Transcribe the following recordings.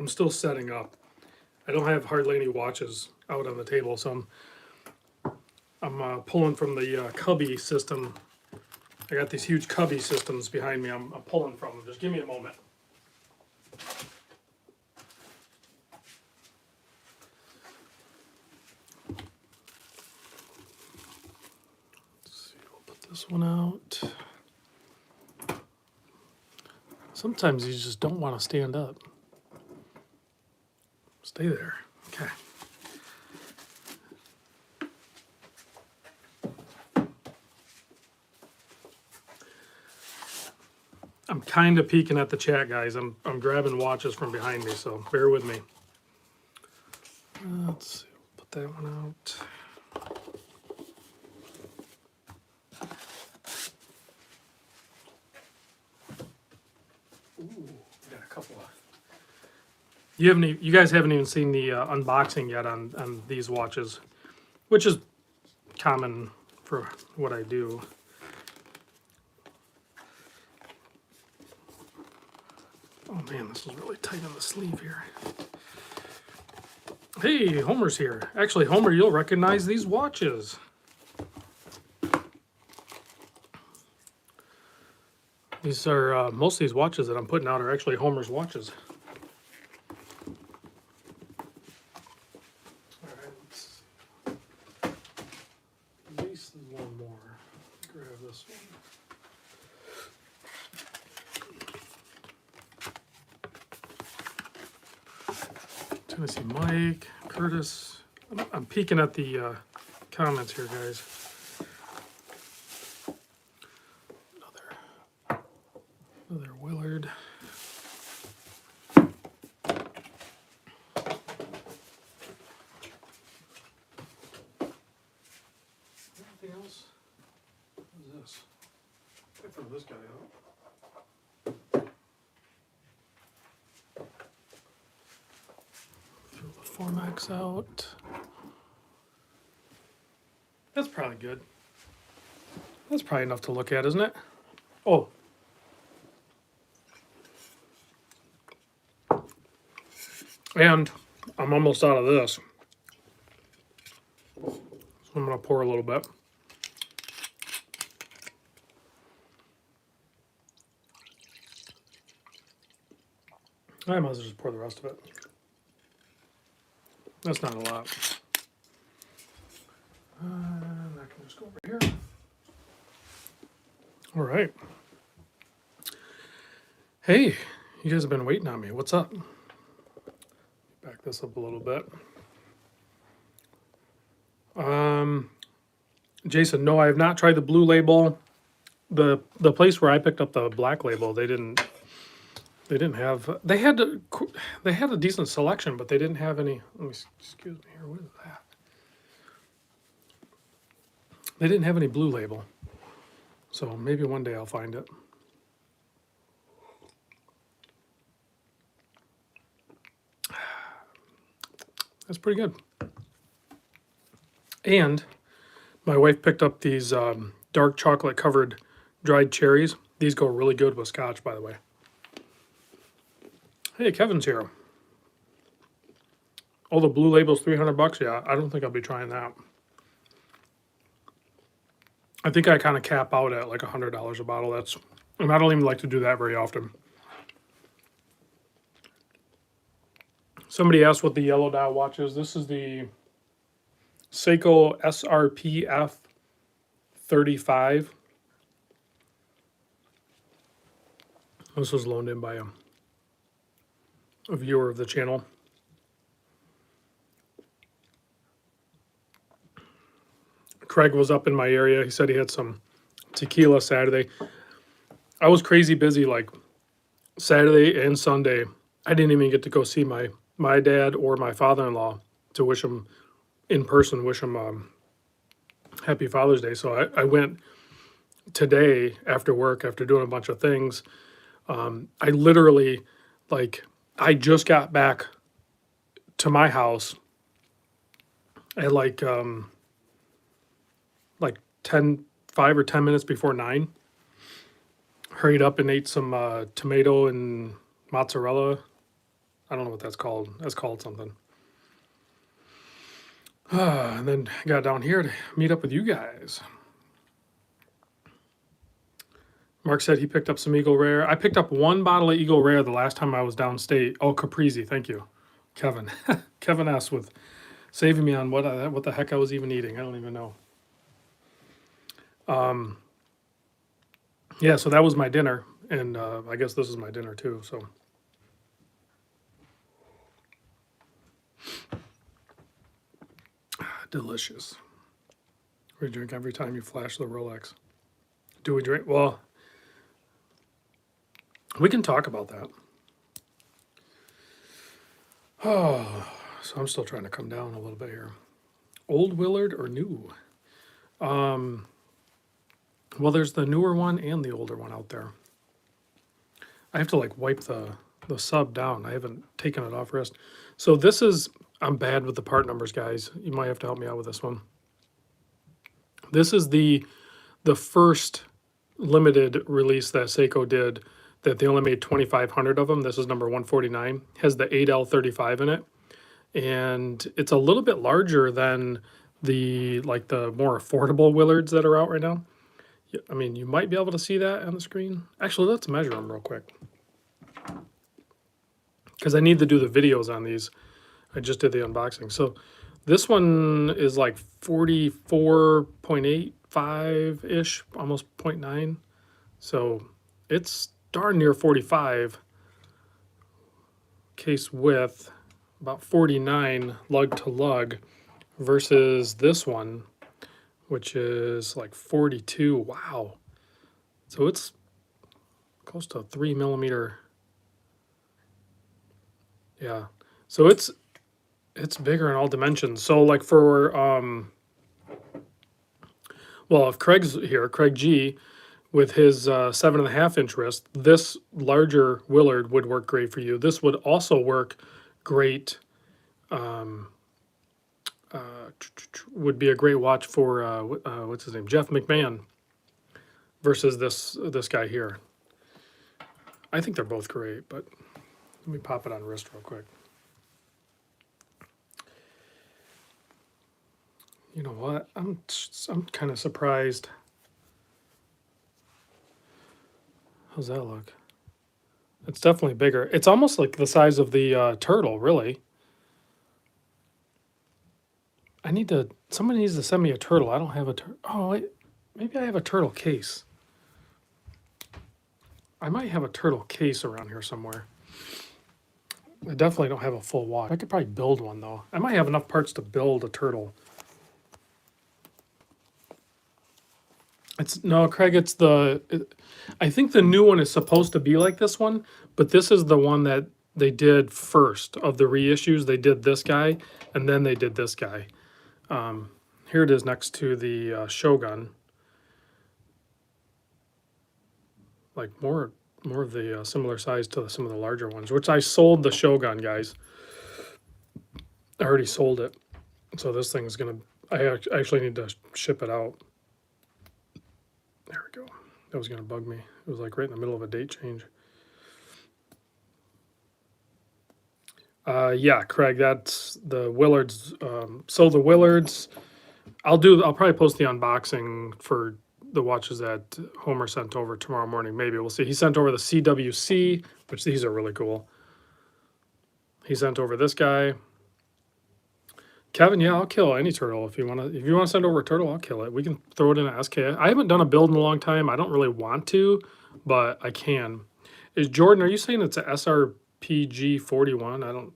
I'm still setting up. I don't have hardly any watches out on the table, so I'm pulling from the cubby system. I got these huge cubby systems behind me. I'm pulling from them. Just give me a moment. Let's see, we'll put this one out. Sometimes you just don't want to stand up. Stay there. Okay. I'm kind of peeking at the chat, guys. I'm grabbing watches from behind me, so bear with me. Let's see. We'll put that one out. Ooh, got a couple of. You guys haven't even seen the unboxing yet on these watches, which is common for what I do. Oh man, this is really tight on the sleeve here. Hey, Homer's here. Actually, Homer, you'll recognize these watches. These are, most of these watches that I'm putting out are actually Homer's watches. Alright, let's see. At least one more. Grab this one. Tennessee Mike, Curtis. I'm peeking at the comments here, guys. Another Willard. Anything else? What is this? I throw this guy out. Throw the Formax out. That's probably good. That's probably enough to look at, isn't it? Oh. And I'm almost out of this. So I'm going to pour a little bit. I might as well just pour the rest of it. That's not a lot. And I can just go over here. All right. Hey, you guys have been waiting on me. What's up? Back this up a little bit. Jason, no, I have not tried the blue label. The place where I picked up the black label, they didn't have. They had a decent selection, but they didn't have any. Let me excuse me here. What is that? They didn't have any blue label, so maybe one day I'll find it. That's pretty good. And my wife picked up these dark chocolate covered dried cherries. These go really good with scotch, by the way. Hey, Kevin's here. Oh, the blue label's $300. Yeah, I don't think I'll be trying that. I think I kind of cap out at like $100 a bottle. And I don't even like to do that very often. Somebody asked what the yellow dial watch is. This is the Seiko SRPF 35. This was loaned in by a viewer of the channel. Craig was up in my area. He said he had some tequila Saturday. I was crazy busy like Saturday and Sunday. I didn't even get to go see my dad or my father-in-law to wish him in person, wish him happy Father's Day. So I went today after work, after doing a bunch of things. I literally, like, I just got back to my house at like 5 or 10 minutes before 9. Hurried up and ate some tomato and mozzarella I don't know what that's called. That's called something. And then got down here to meet up with you guys. Mark said he picked up some Eagle Rare. I picked up one bottle of Eagle Rare the last time I was downstate. Oh, Caprese, thank you, Kevin. Kevin S. with saving me on what the heck I was even eating. I don't even know. Yeah, so that was my dinner, and I guess this is my dinner too. So. Delicious. We drink every time you flash the Rolex. Do we drink? Well, we can talk about that. Oh, so I'm still trying to come down a little bit here. Old Willard or new? Well, there's the newer one and the older one out there. I have to like wipe the sub down. I haven't taken it off wrist. So this is, I'm bad with the part numbers, guys. You might have to help me out with this one. This is the first limited release that Seiko did that they only made 2,500 of them. This is number 149. Has the 8L35 in it. And it's a little bit larger than the more affordable Willards that are out right now. I mean, you might be able to see that on the screen. Actually, let's measure them real quick. Because I need to do the videos on these. I just did the unboxing. So this one is like 44.85-ish, almost 0.9. So it's darn near 45 case width, about 49 lug to lug, versus this one, which is like 42. Wow. So it's close to a 3 millimeter. Yeah. So it's bigger in all dimensions. So like for, well, if Craig's here, Craig G, with his 7.5 inch wrist, this larger Willard would work great for you. This would also work great, would be a great watch for, what's his name, Jeff McMahon, versus this guy here. I think they're both great, but let me pop it on wrist real quick. You know what? I'm kind of surprised. How's that look? It's definitely bigger. It's almost like the size of the turtle, really. Somebody needs to send me a turtle. I don't have a turtle. Oh, wait. Maybe I have a turtle case. I might have a turtle case around here somewhere. I definitely don't have a full watch. I could probably build one, though. I might have enough parts to build a turtle. No, Craig, I think the new one is supposed to be like this one, but this is the one that they did first of the reissues. They did this guy, and then they did this guy. Here it is next to the Shogun. Like more of the similar size to some of the larger ones, which I sold the Shogun, guys. I already sold it. So this thing is I actually need to ship it out. There we go. That was going to bug me. It was like right in the middle of a date change. Yeah, Craig, that's the Willards. So the Willards, I'll probably post the unboxing for the watches that Homer sent over tomorrow morning. Maybe we'll see. He sent over the CWC, which these are really cool. He sent over this guy. Kevin, yeah, I'll kill any turtle if you want to. If you want to send over a turtle, I'll kill it. We can throw it in an SK. I haven't done a build in a long time. I don't really want to, but I can. Is Jordan? Are you saying it's a SRPG 41? I don't.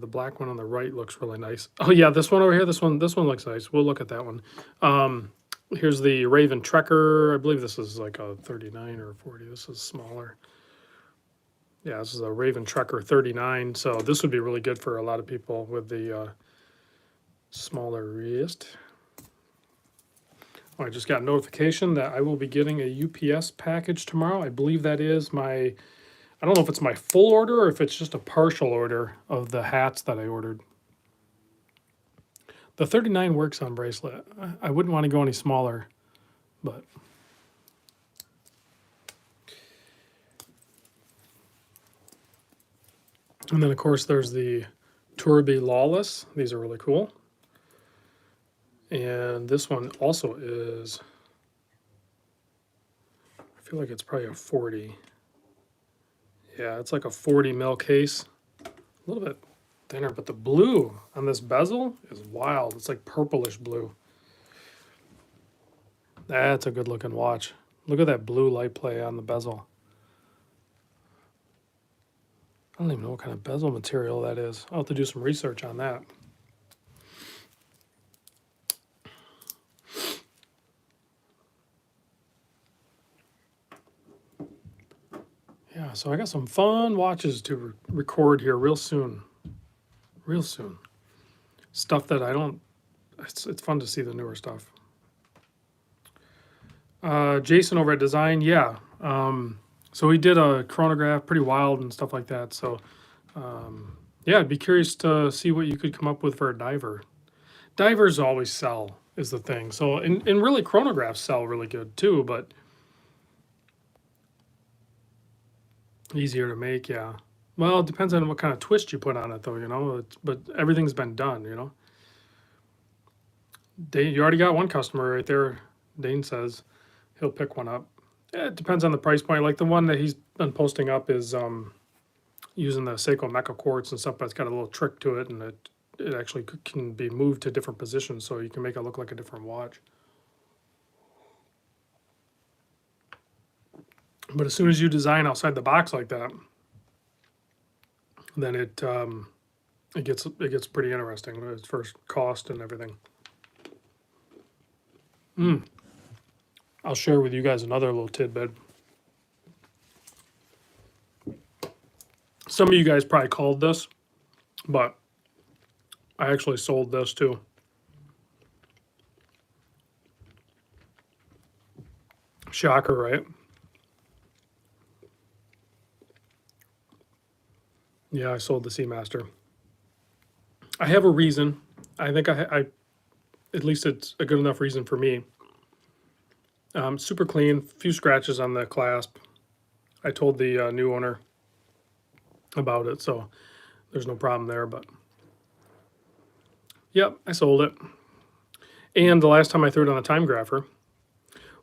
The black one on the right looks really nice. Oh yeah, this one over here. This one looks nice. We'll look at that one. Here's the Raven Trekker. I believe this is like a 39 or 40. This is smaller. Yeah, this is a Raven Trekker 39. So this would be really good for a lot of people with the smaller wrist. Oh, I just got a notification that I will be getting a UPS package tomorrow. I believe that is I don't know if it's my full order or if it's just a partial order of the hats that I ordered. The 39 works on bracelet. I wouldn't want to go any smaller, but... And then, of course, there's the Turby Lawless. These are really cool. And this one also is, I feel like it's probably a 40. Yeah, it's like a 40 mil case. A little bit thinner, but the blue on this bezel is wild. It's like purplish blue. That's a good looking watch. Look at that blue light play on the bezel. I don't even know what kind of bezel material that is. I'll have to do some research on that. Yeah, so I got some fun watches to record here real soon. Real soon. Stuff that I don't, it's fun to see the newer stuff. Jason over at Design, yeah. So he did a chronograph, pretty wild and stuff like that. So, yeah, I'd be curious to see what you could come up with for a diver. Divers always sell, is the thing. So, and really chronographs sell really good too, but easier to make, yeah. Well, it depends on what kind of twist you put on it, though, you know. But everything's been done, you know. You already got one customer right there. Dane says he'll pick one up. Yeah, it depends on the price point. Like the one that he's been posting up is using the Seiko Mecha quartz and stuff, but it's got a little trick to it, and it actually can be moved to different positions, so you can make it look like a different watch. But as soon as you design outside the box like that, then it gets pretty interesting as far as cost and everything. I'll share with you guys another little tidbit. Some of you guys probably called this, but I actually sold this too. Shocker, right? Yeah, I sold the Seamaster. I have a reason. I think I at least it's a good enough reason for me. Super clean, few scratches on the clasp. I told the new owner about it, so there's no problem there. But yep, I sold it. And the last time I threw it on a time grapher,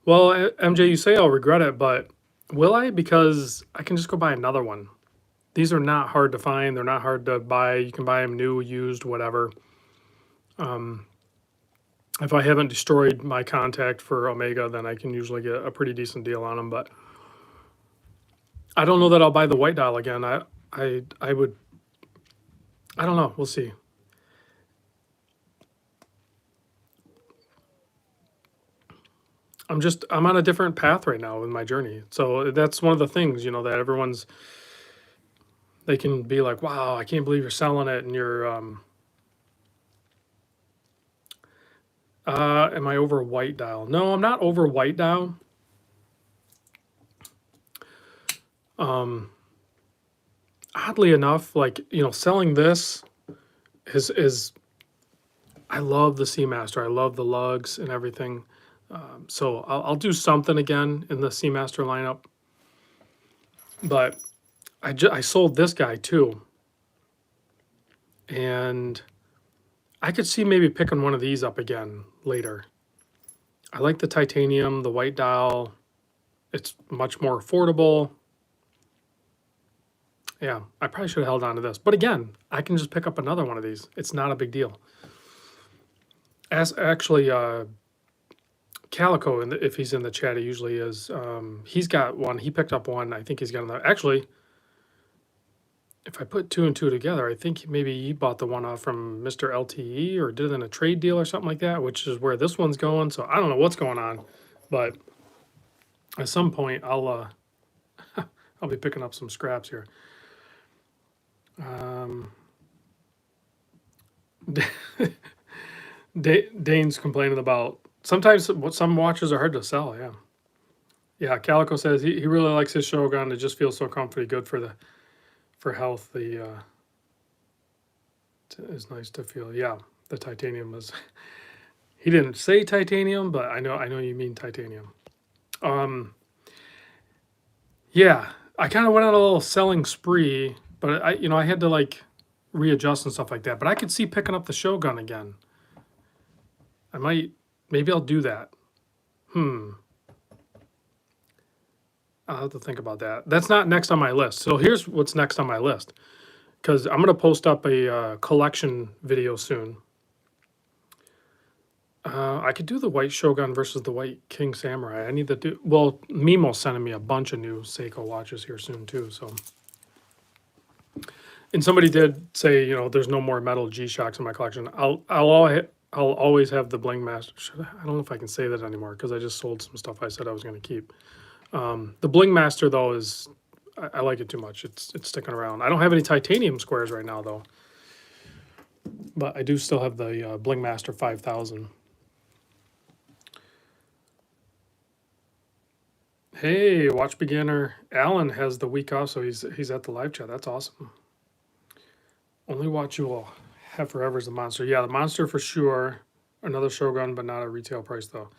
well, MJ, you say I'll regret it, but will I? Because I can just go buy another one. These are not hard to find. They're not hard to buy. You can buy them new, used, whatever. If I haven't destroyed my contact for Omega, then I can usually get a pretty decent deal on them. But I don't know that I'll buy the white dial again. I would. I don't know. We'll see. I'm on a different path right now in my journey. So that's one of the things, you know, that they can be like, wow, I can't believe you're selling it, and you're am I over white dial? No, I'm not over white dial. Oddly enough, like, you know, selling this is I love the Seamaster. I love the lugs and everything. So I'll do something again in the Seamaster lineup. But I sold this guy too. And I could see maybe picking one of these up again later. I like the titanium, the white dial. It's much more affordable. Yeah, I probably should have held on to this. But again, I can just pick up another one of these. It's not a big deal. Actually, Calico, if he's in the chat, he usually is. He's got one. He picked up one. I think he's got another. Actually, if I put two and two together, I think maybe he bought the one off from Mr. LTE or did it in a trade deal or something like that, which is where this one's going. So I don't know what's going on, but at some point I'll be picking up some scraps here. Dane's complaining about sometimes some watches are hard to sell. Yeah, yeah. Calico says he really likes his Shogun. It just feels so comfy, good for health. It's nice to feel. Yeah, the titanium is. He didn't say titanium, but I know you mean titanium. Yeah, I kind of went on a little selling spree But I had to like readjust and stuff like that. But I could see picking up the Shogun again. I might, maybe I'll do that. I'll have to think about that. That's not next on my list. So here's what's next on my list, because I'm gonna post up a collection video soon. I could do the white Shogun versus the white King Samurai. I need to do, well, Mimo's sending me a bunch of new Seiko watches here soon too. So, and somebody did say, there's no more metal G-Shocks in my collection. I'll always have the Bling Master. I don't know if I can say that anymore because I just sold some stuff I said I was going to keep. The Bling Master though is, I like it too much. It's sticking around. I don't have any titanium squares right now though, but I do still have the Bling Master 5000. Hey, watch beginner. Alan has the week off, so he's at the live chat. That's awesome. Only watch you will have forever is the monster. Yeah, the monster for sure. Another Shogun, but not a retail price though.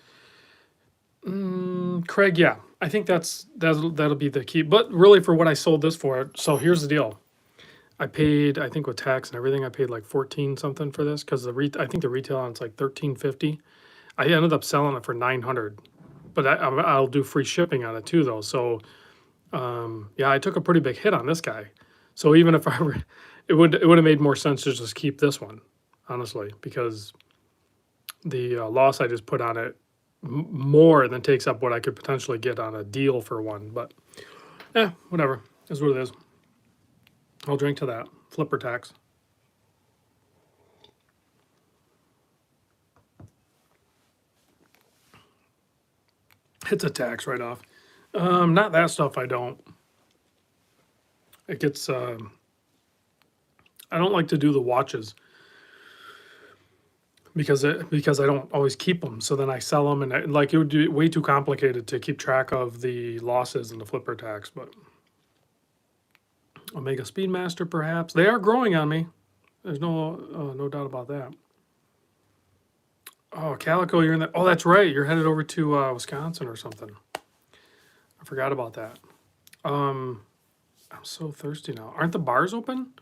Craig, yeah, I think that'll be the key. But really, for what I sold this for, so here's the deal. I paid, I think with tax and everything, I paid like 14 something for this because I think the retail on it's like 13.50. I ended up selling it for 900, but I'll do free shipping on it too though. So yeah, I took a pretty big hit on this guy. So even if it would have made more sense to just keep this one, honestly, because the loss I just put on it more than takes up what I could potentially get on a deal for one. But yeah, whatever, is what it is. I'll drink to that. Flipper tax. It's a tax write-off. Not that stuff. I don't. It gets. I don't like to do the watches because I don't always keep them. So then I sell them, and it would be way too complicated to keep track of the losses and the flipper tax. But Omega Speedmaster, perhaps they are growing on me. There's no doubt about that. Oh, Calico, you're in that. Oh, that's right. You're headed over to Wisconsin or something. I forgot about that. I'm so thirsty now. Aren't the bars open?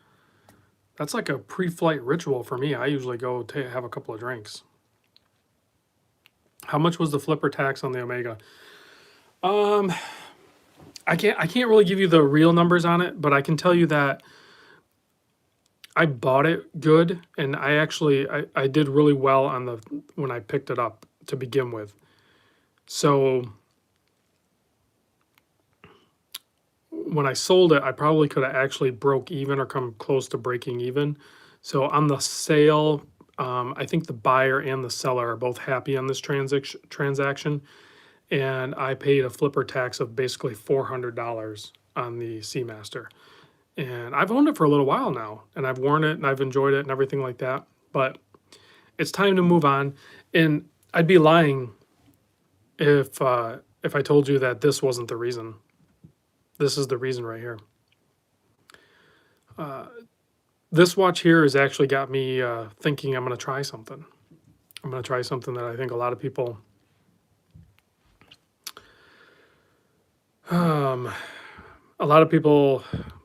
That's like a pre-flight ritual for me. I usually go have a couple of drinks. How much was the flipper tax on the Omega? I can't really give you the real numbers on it, but I can tell you that I bought it good, and I did really well on when I picked it up to begin with. So when I sold it, I probably could have actually broke even or come close to breaking even. So on the sale, I think the buyer and the seller are both happy on this transaction. And I paid a flipper tax of basically $400 on the Seamaster. And I've owned it for a little while now, and I've worn it and I've enjoyed it and everything like that. But it's time to move on. And I'd be lying if I told you that this wasn't the reason. This is the reason right here. This watch here has actually got me thinking I'm going to try something. I'm going to try something that I think a lot of people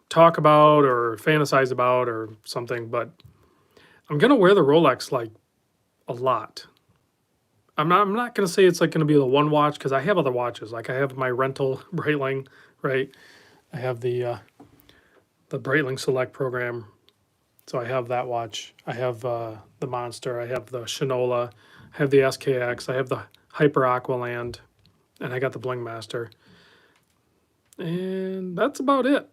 talk about or fantasize about or something, but I'm going to wear the Rolex like a lot. I'm not going to say it's like going to be the one watch because I have other watches. Like I have my rental Breitling, right? I have the Breitling Select program. So I have that watch. I have the Monster. I have the Shinola. I have the SKX. I have the Hyper Aqualand. And I got the Bling Master. And that's about it.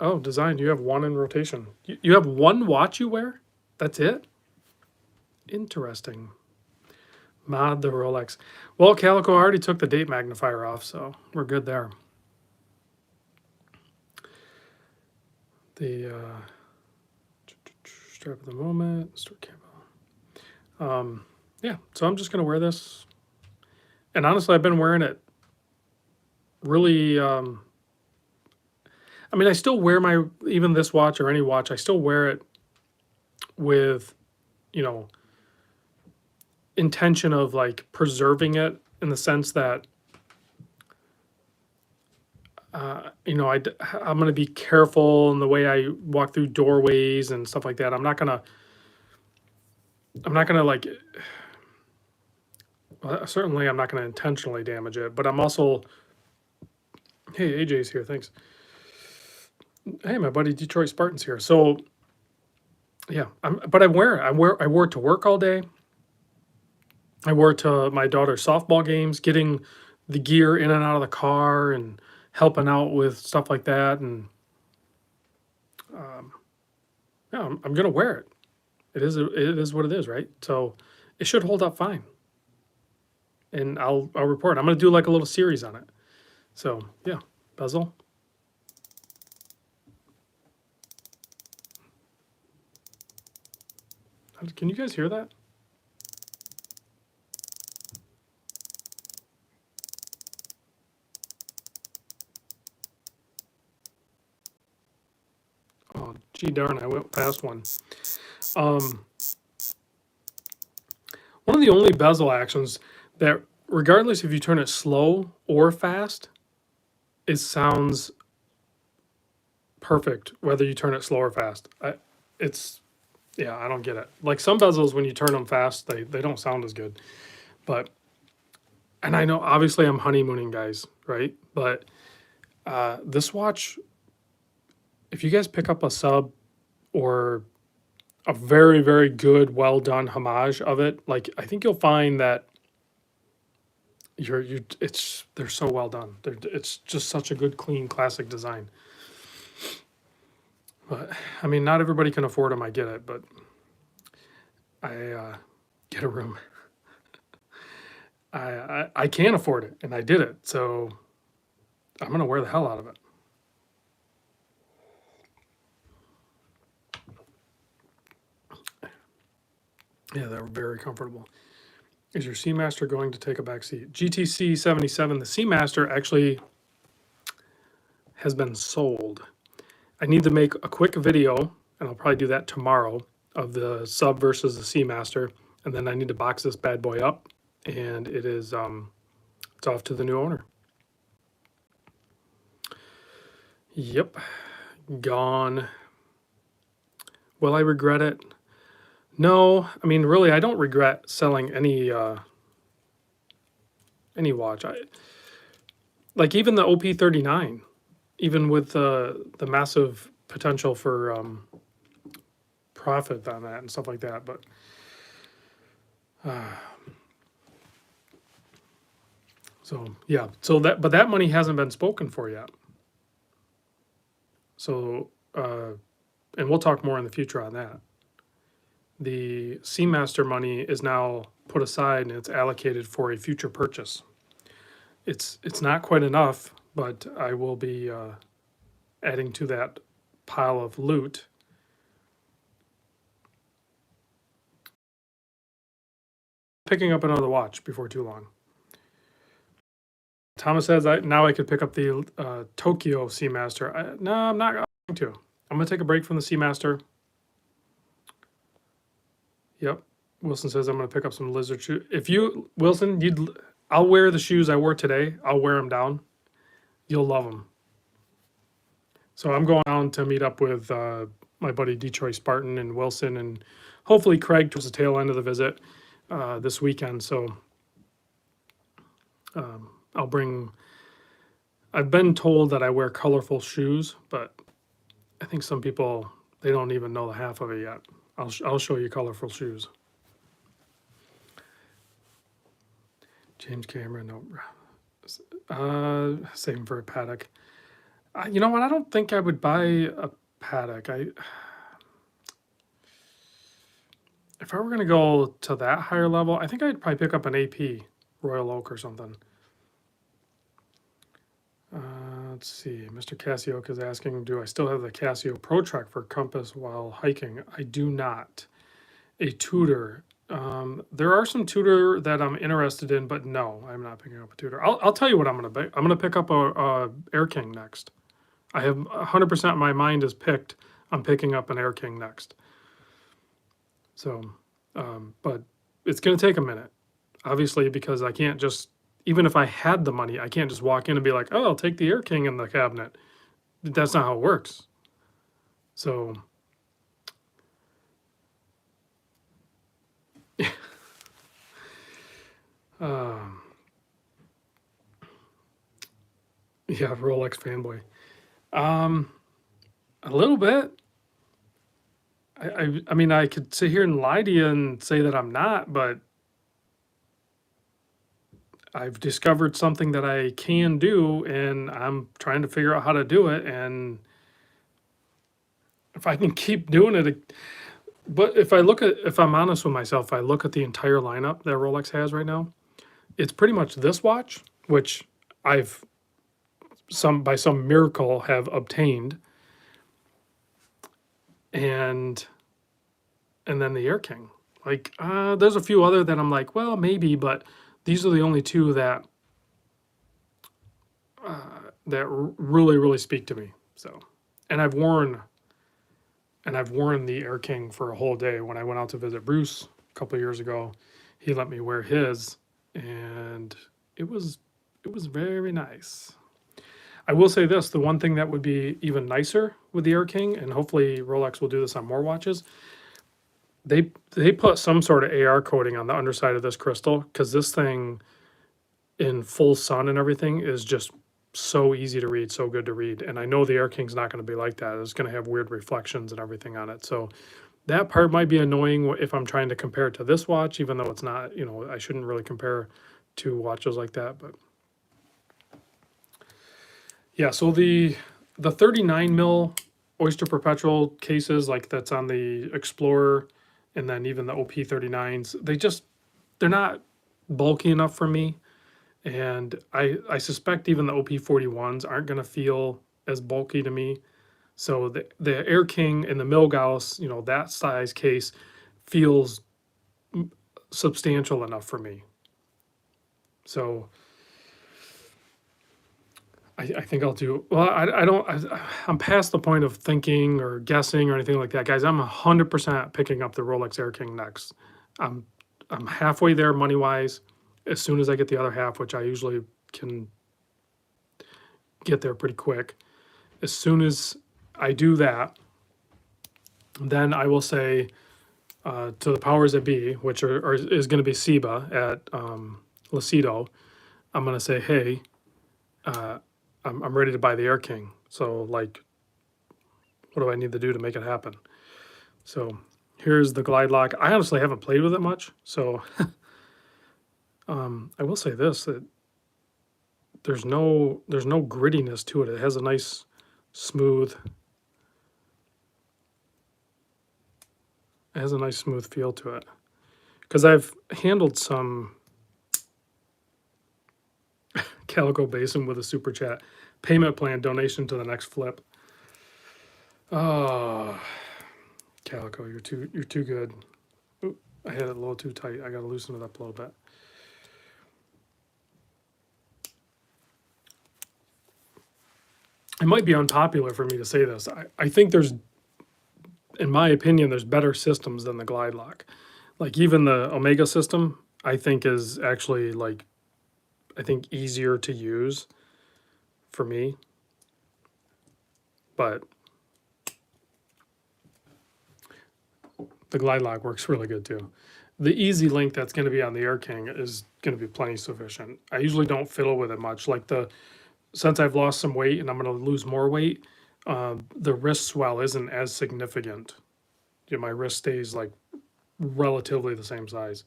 Oh, design. You have one in rotation. You have one watch you wear? That's it? Interesting. Mod the Rolex. Well, Calico already took the date magnifier off, so we're good there. The strap of the moment. Store camo. Yeah, so I'm just going to wear this. And honestly, I've been wearing it really... I mean, I still wear even this watch or any watch, I still wear it with, intention of like preserving it in the sense that You know, I'm going to be careful in the way I walk through doorways and stuff like that. I'm not going to like, well, certainly I'm not going to intentionally damage it, but I'm also, hey, AJ's here. Thanks. Hey, my buddy Detroit Spartan's here. So yeah, but I wear it. I wore it to work all day. I wore it to my daughter's softball games, getting the gear in and out of the car and helping out with stuff like that. And um, yeah, I'm gonna wear it. It is what it is, right? So it should hold up fine. And I'll report. I'm gonna do like a little series on it. So yeah, bezel. Can you guys hear that? Oh, gee darn, I went past one. Um, One of the only bezel actions that, regardless if you turn it slow or fast, it sounds perfect whether you turn it slow or fast. It's yeah, I don't get it. Like some bezels, when you turn them fast, they don't sound as good. But and I know obviously I'm honeymooning, guys, right? But this watch, if you guys pick up a sub or a very very good, well done homage of it, like I think you'll find that they're so well done. It's just such a good, clean, classic design. But I mean, not everybody can afford them. I get it, but I get a room. I can afford it, and I did it. So I'm gonna wear the hell out of it. Yeah, they're very comfortable. Is your Seamaster going to take a back seat? GTC 77. The Seamaster actually has been sold. I need to make a quick video, and I'll probably do that tomorrow, of the sub versus the Seamaster, and then I need to box this bad boy up, and it's off to the new owner. Yep, gone. Will I regret it? No, I mean really, I don't regret selling any watch. Like even the OP39, even with the massive potential for profit on that and stuff like that, but so yeah, but that money hasn't been spoken for yet. So and we'll talk more in the future on that. The Seamaster money is now put aside and it's allocated for a future purchase. It's not quite enough, but I will be adding to that pile of loot. Picking up another watch before too long. Thomas says now I could pick up the Tokyo Seamaster. No, I'm not going to. I'm going to take a break from the Seamaster. Yep. Wilson says I'm going to pick up some lizard shoes. If you, Wilson, I'll wear the shoes I wore today. I'll wear them down. You'll love them. So I'm going on to meet up with my buddy Detroit Spartan and Wilson, and hopefully Craig towards the tail end of the visit this weekend. So I'll bring. I've been told that I wear colorful shoes, but I think some people, they don't even know the half of it yet. I'll show you colorful shoes. James Cameron, no. Same for a Patek. You know what? I don't think I would buy a Patek. If I were going to go to that higher level, I think I'd probably pick up an AP, Royal Oak or something. Let's see. Mr. Casio is asking, do I still have the Casio Pro Trek for compass while hiking? I do not. A Tudor. There are some Tudor that I'm interested in, but no, I'm not picking up a Tudor. I'll tell you what I'm going to pick. I'm going to pick up a Air King next. I have 100% of my mind is picked. I'm picking up an Air King next. So, but it's going to take a minute, obviously, because I can't just even if I had the money, I can't just walk in and be like, oh, I'll take the Air King in the cabinet. That's not how it works. So, um, yeah, Rolex fanboy. Um, a little bit. I mean, I could sit here and lie to you and say that I'm not, but I've discovered something that I can do, and I'm trying to figure out how to do it. And if I can keep doing it, but if I'm honest with myself, if I look at the entire lineup that Rolex has right now, it's pretty much this watch, which I've by some miracle have obtained, and then the Air King. Like, there's a few other that I'm like, well, maybe, but these are the only two that really speak to me. So, and I've worn the Air King for a whole day. When I went out to visit Bruce a couple of years ago, he let me wear his, and it was very nice. I will say this: the one thing that would be even nicer with the Air King, and hopefully Rolex will do this on more watches, they put some sort of AR coating on the underside of this crystal, because this thing in full sun and everything is just so easy to read, so good to read. And I know the Air King's not going to be like that. It's going to have weird reflections and everything on it. So that part might be annoying if I'm trying to compare it to this watch, even though it's not, I shouldn't really compare two watches like that. But yeah, so the 39 mil Oyster Perpetual cases, like that's on the Explorer, and then even the OP39s, they're not bulky enough for me. And I suspect even the OP41s aren't going to feel as bulky to me. So the Air King and the Milgauss, that size case feels substantial enough for me. So I think I'll do, well, I'm past the point of thinking or guessing or anything like that. Guys, I'm 100% picking up the Rolex Air King next. I'm halfway there money-wise. As soon as I get the other half, which I usually can get there pretty quick, as soon as I do that, then I will say to the powers that be, which is going to be SIBA at Lacido, I'm going to say, hey, I'm ready to buy the Air King. So, like, what do I need to do to make it happen? So here's the Glide Lock. I honestly haven't played with it much, so I will say this, that there's no grittiness to it. It has a nice smooth feel to it. Because I've handled some Calico Basin with a super chat. Payment plan, donation to the next flip. Oh, Calico, you're too good. Ooh, I had it a little too tight. I gotta loosen it up a little bit. It might be unpopular for me to say this. I think in my opinion, there's better systems than the Glide Lock. Like even the Omega system, I think is actually easier to use for me. But the Glide Lock works really good too. The Easy Link that's going to be on the Air King is going to be plenty sufficient. I usually don't fiddle with it much. Since I've lost some weight and I'm going to lose more weight, the wrist swell isn't as significant. My wrist stays like relatively the same size.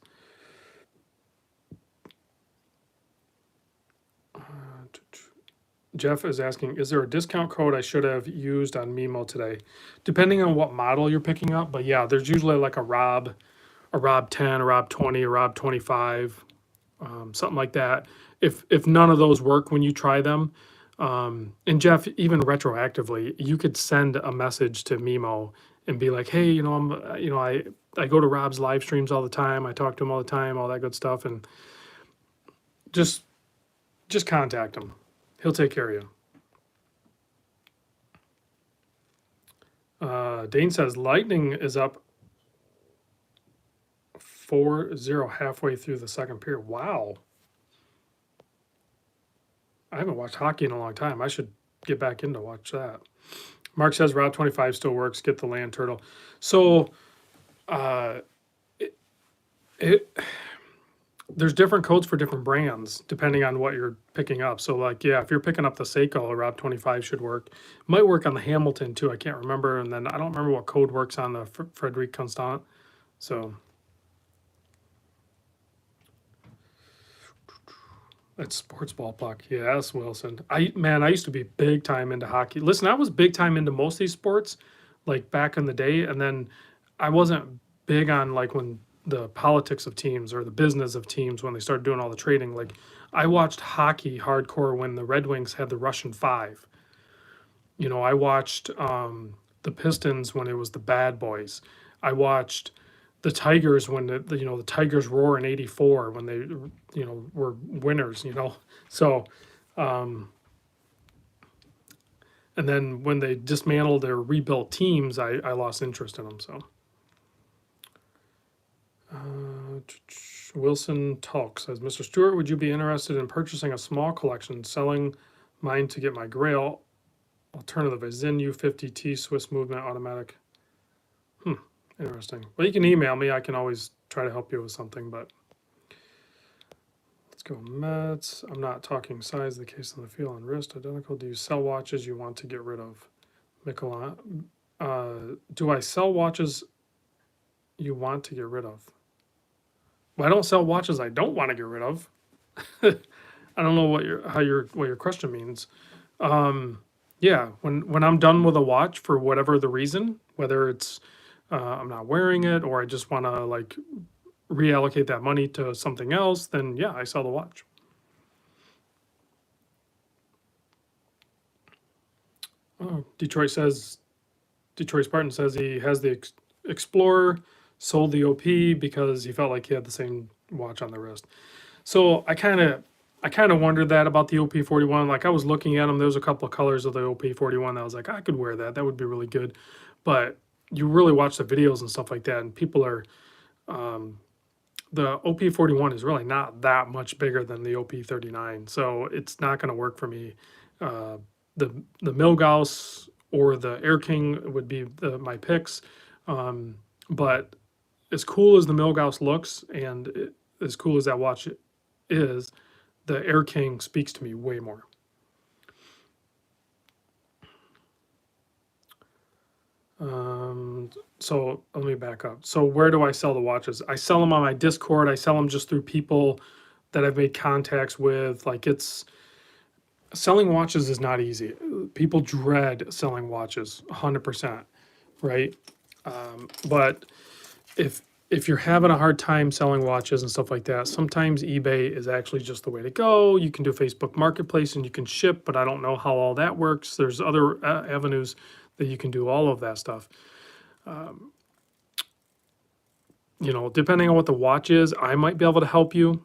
Jeff is asking, is there a discount code I should have used on Mimo today? Depending on what model you're picking up, but yeah, there's usually like a Rob 10, a Rob 20, a Rob 25, something like that. If none of those work when you try them, and Jeff, even retroactively, you could send a message to Mimo and be like, hey, I go to Rob's live streams all the time. I talk to him all the time, all that good stuff, and just contact him. He'll take care of you. Dane says Lightning is up 4-0 halfway through the second period. Wow. I haven't watched hockey in a long time. I should get back in to watch that. Mark says Route 25 still works. Get the land turtle. So uh, it, it there's different codes for different brands depending on what you're picking up. So like, yeah, if you're picking up the Seiko, Route 25 should work. Might work on the Hamilton too. I can't remember. And then I don't remember what code works on the Frederic Constant. So that's sports ball puck. Yes, Wilson. I used to be big time into hockey. Listen, I was big time into most of these sports, like back in the day, and then I wasn't big on like when the politics of teams or the business of teams when they started doing all the trading. Like I watched hockey hardcore when the Red Wings had the Russian Five. You know, I watched the Pistons when it was the Bad Boys. I watched the Tigers when the Tigers roar in '84 when they were winners. So and then when they dismantled their rebuilt teams, I lost interest in them. So Wilson Talk says, Mr. Stewart, would you be interested in purchasing a small collection, selling mine to get my Grail? Alternative, a Zen U50T Swiss movement automatic. Interesting. Well, you can email me. I can always try to help you with something, but let's go Mets. I'm not talking size, the case on the feel and wrist identical. Do you sell watches you want to get rid of? Mikola, do I sell watches you want to get rid of? Well, I don't sell watches I don't want to get rid of. I don't know what your question means. Yeah, when I'm done with a watch for whatever the reason, whether it's I'm not wearing it or I just want to like reallocate that money to something else, then yeah, I sell the watch. Oh, Detroit Spartan says he has the Explorer, sold the OP because he felt like he had the same watch on the wrist. So I kind of wondered that about the OP41. Like I was looking at them, there was a couple of colors of the OP41 that I was like, I could wear that. That would be really good. But you really watch the videos and stuff like that, and people are, the OP41 is really not that much bigger than the OP39, so it's not going to work for me. The Milgauss or the Air King would be my picks, but as cool as the Milgauss looks and as cool as that watch is, the Air King speaks to me way more. So let me back up. So where do I sell the watches? I sell them on my Discord. I sell them just through people that I've made contacts with. Like selling watches is not easy. People dread selling watches, 100%, right? But if you're having a hard time selling watches and stuff like that, sometimes eBay is actually just the way to go. You can do Facebook Marketplace and you can ship, but I don't know how all that works. There's other avenues that you can do all of that stuff. Depending on what the watch is, I might be able to help you,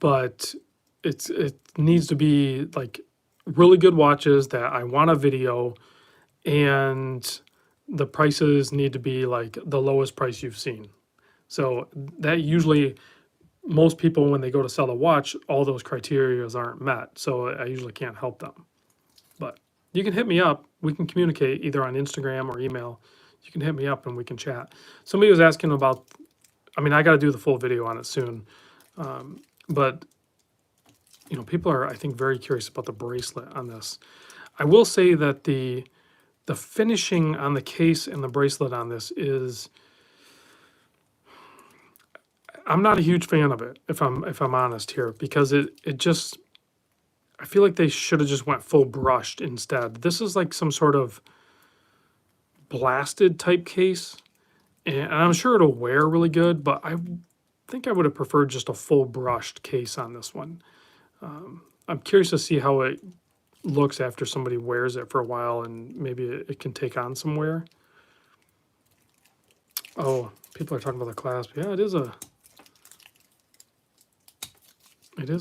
but it needs to be like really good watches that I want a video, and the prices need to be like the lowest price you've seen. So that usually most people, when they go to sell a watch, all those criteria aren't met. So I usually can't help them. But you can hit me up. We can communicate either on Instagram or email. You can hit me up and we can chat. Somebody was asking about, I got to do the full video on it soon. But people are, I think, very curious about the bracelet on this. I will say that the finishing on the case and the bracelet on this is, I'm not a huge fan of it, if I'm honest here, because it just, I feel like they should have just went full brushed instead. This is like some sort of blasted type case, and I'm sure it'll wear really good, but I think I would have preferred just a full brushed case on this one. I'm curious to see how it looks after somebody wears it for a while, and maybe it can take on some wear. Oh, people are talking about the clasp. Yeah, it is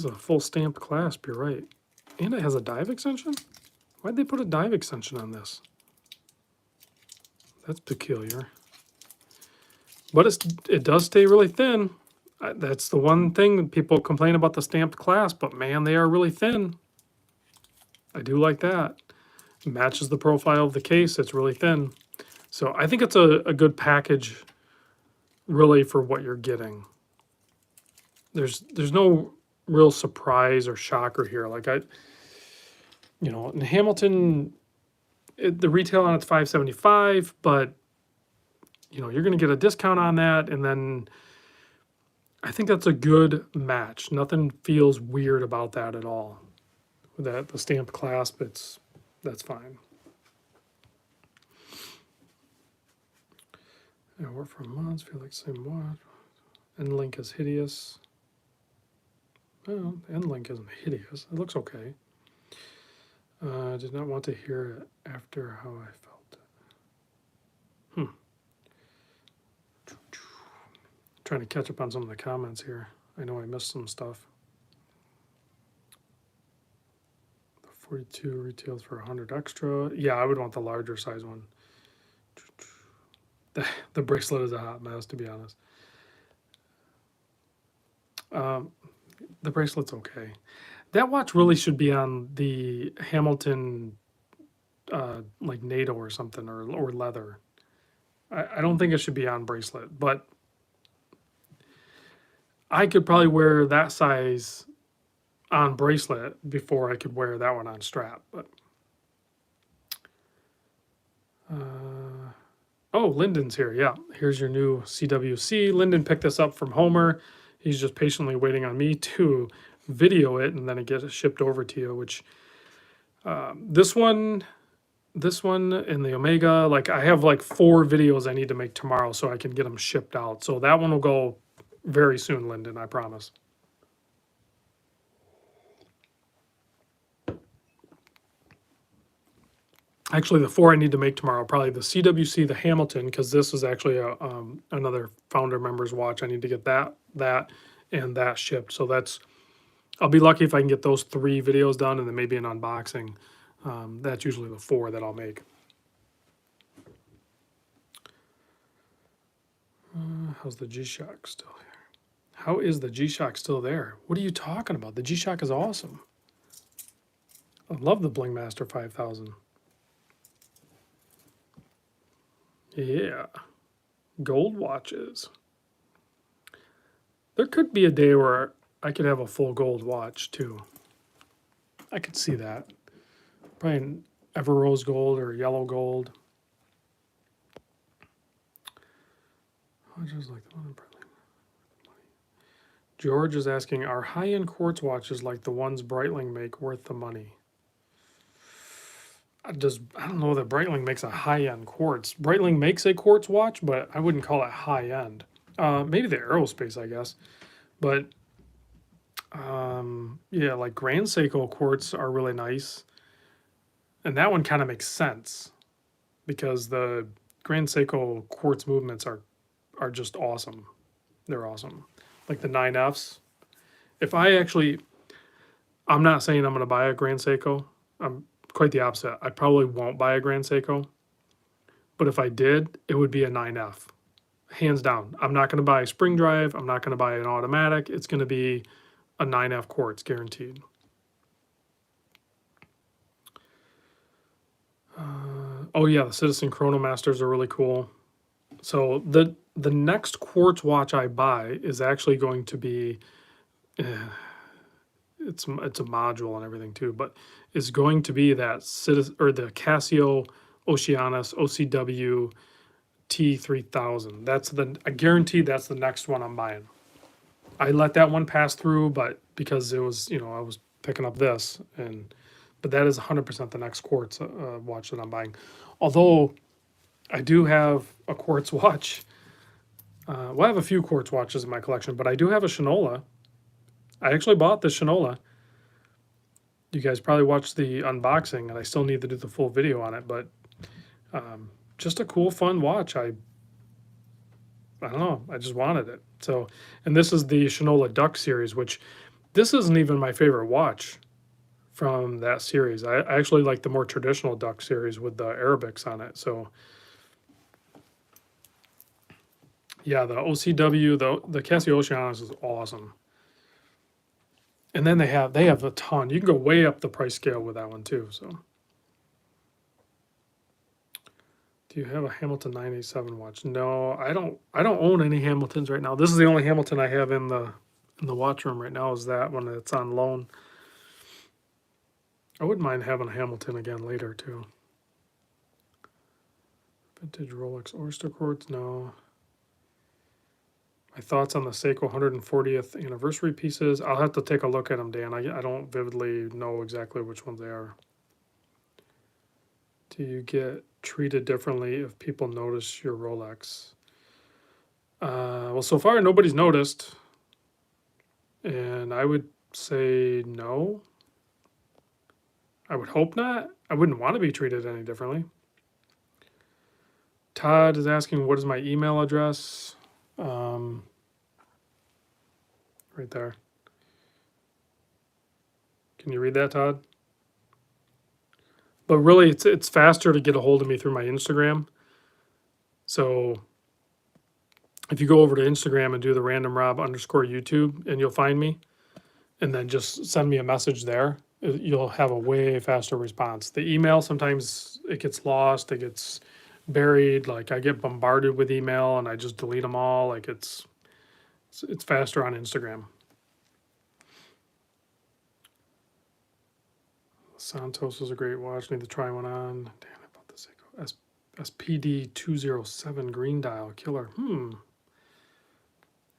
a full stamped clasp, you're right. And it has a dive extension? Why'd they put a dive extension on this? That's peculiar. But it does stay really thin. That's the one thing people complain about the stamped clasp, but man, they are really thin. I do like that. It matches the profile of the case. It's really thin. So I think it's a good package really for what you're getting. There's no real surprise or shocker here. Like in Hamilton, the retail on it's $575, but you're going to get a discount on that, and then I think that's a good match. Nothing feels weird about that at all. With the stamped clasp, that's fine. I work for months, feel like the same watch. End link is hideous. Well, the end link isn't hideous. It looks okay. I did not want to hear it after how I felt it. Trying to catch up on some of the comments here. I know I missed some stuff. The 42 retails for 100 extra. Yeah, I would want the larger size one. The bracelet is a hot mess, to be honest. The bracelet's okay. That watch really should be on the Hamilton, like NATO or something, or leather. I don't think it should be on bracelet, but I could probably wear that size on bracelet before I could wear that one on strap. But oh, Lyndon's here. Yeah, here's your new CWC. Lyndon picked this up from Homer. He's just patiently waiting on me to video it, and then it gets shipped over to you. Which this one and the Omega, like I have like 4 videos I need to make tomorrow so I can get them shipped out. So that one will go very soon, Lyndon, I promise. Actually, the 4 I need to make tomorrow, probably the CWC, the Hamilton, because this is actually another founder member's watch. I need to get that, and that shipped. So I'll be lucky if I can get those 3 videos done, and then maybe an unboxing. That's usually the 4 that I'll make. How's the G-Shock still here? How is the G-Shock still there? What are you talking about? The G-Shock is awesome. I love the Bling Master 5000. Yeah. Gold watches. There could be a day where I could have a full gold watch too. I could see that. Probably an ever rose gold or yellow gold. Watches like the one in Berlin. George is asking, are high-end quartz watches like the ones Breitling make worth the money? I don't know that Breitling makes a high-end quartz. Breitling makes a quartz watch, but I wouldn't call it high-end. Maybe the aerospace, I guess. But yeah, like Grand Seiko quartz are really nice. And that one kind of makes sense because the Grand Seiko quartz movements are just awesome. They're awesome. Like the 9Fs. I'm not saying I'm going to buy a Grand Seiko. I'm quite the opposite. I probably won't buy a Grand Seiko. But if I did, it would be a 9F. Hands down. I'm not going to buy a spring drive. I'm not going to buy an automatic. It's going to be a 9F quartz, guaranteed. Oh yeah, the Citizen Chronomasters are really cool. So the next quartz watch I buy is actually going to be, it's a module and everything too, but it's going to be that the Casio Oceanus OCW T3000. I guarantee that's the next one I'm buying. I let that one pass through, but because it was, I was picking up this, but that is 100% the next quartz watch that I'm buying. Although I do have a quartz watch. I have a few quartz watches in my collection, but I do have a Shinola. I actually bought the Shinola. You guys probably watched the unboxing, and I still need to do the full video on it, but just a cool, fun watch. I don't know. I just wanted it. So, and this is the Shinola Duck series, which this isn't even my favorite watch from that series. I actually like the more traditional Duck series with the Arabics on it. So, Yeah, the OCW, the Casio Oceanus is awesome. And then they have a ton. You can go way up the price scale with that one too. So, do you have a Hamilton 987 watch? No, I don't. I don't own any Hamiltons right now. This is the only Hamilton I have in the watch room right now. Is that one that's on loan? I wouldn't mind having a Hamilton again later too. Vintage Rolex Oyster Quartz? No. My thoughts on the Seiko 140th anniversary pieces? I'll have to take a look at them, Dan. I don't vividly know exactly which ones they are. Do you get treated differently if people notice your Rolex? Well, so far nobody's noticed, and I would say no. I would hope not. I wouldn't want to be treated any differently. Todd is asking, what is my email address? Right there. Can you read that, Todd? But really, it's faster to get a hold of me through my Instagram. So if you go over to Instagram and do the random Rob _ YouTube, and you'll find me, and then just send me a message there, you'll have a way faster response. The email, sometimes it gets lost, it gets buried. Like I get bombarded with email and I just delete them all. Like it's faster on Instagram. Santos is a great watch. Need to try one on. Damn, I bought the Seiko SPD 207 green dial killer.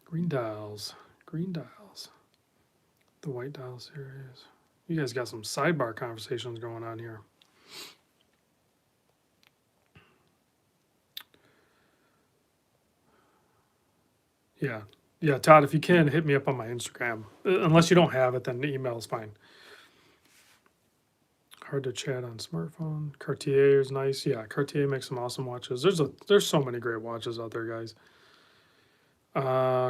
Green dials. The white dial series. You guys got some sidebar conversations going on here. Yeah, Todd, if you can, hit me up on my Instagram. Unless you don't have it, then the email is fine. Hard to chat on smartphone. Cartier is nice. Yeah, Cartier makes some awesome watches. There's so many great watches out there, guys.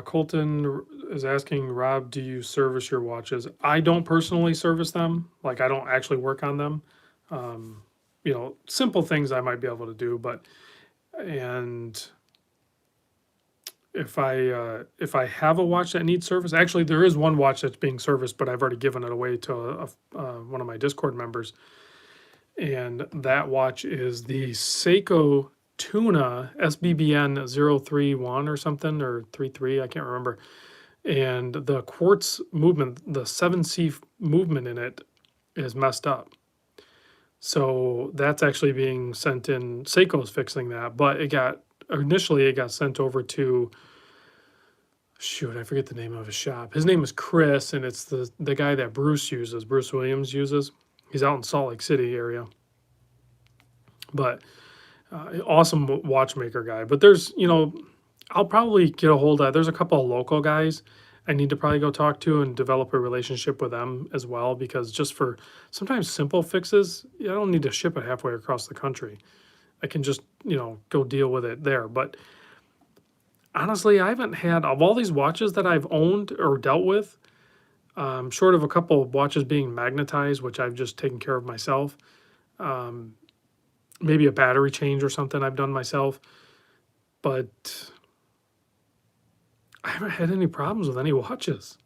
Colton is asking, Rob, do you service your watches? I don't personally service them. Like I don't actually work on them. Simple things I might be able to do, and if I have a watch that needs service, actually there is one watch that's being serviced, but I've already given it away to one of my Discord members, and that watch is the Seiko Tuna SBBN 031 or something, or 33, I can't remember. And the quartz movement, the 7C movement in it is messed up. So that's actually being sent in. Seiko's fixing that, but initially it got sent over to, shoot, I forget the name of his shop. His name is Chris, and it's the guy that Bruce Williams uses. He's out in Salt Lake City area. But awesome watchmaker guy. But there's, I'll probably get a hold of, there's a couple of local guys I need to probably go talk to and develop a relationship with them as well, because just for sometimes simple fixes, I don't need to ship it halfway across the country. I can just, go deal with it there. But honestly, I haven't had, of all these watches that I've owned or dealt with, short of a couple of watches being magnetized, which I've just taken care of myself, maybe a battery change or something I've done myself, but I haven't had any problems with any watches.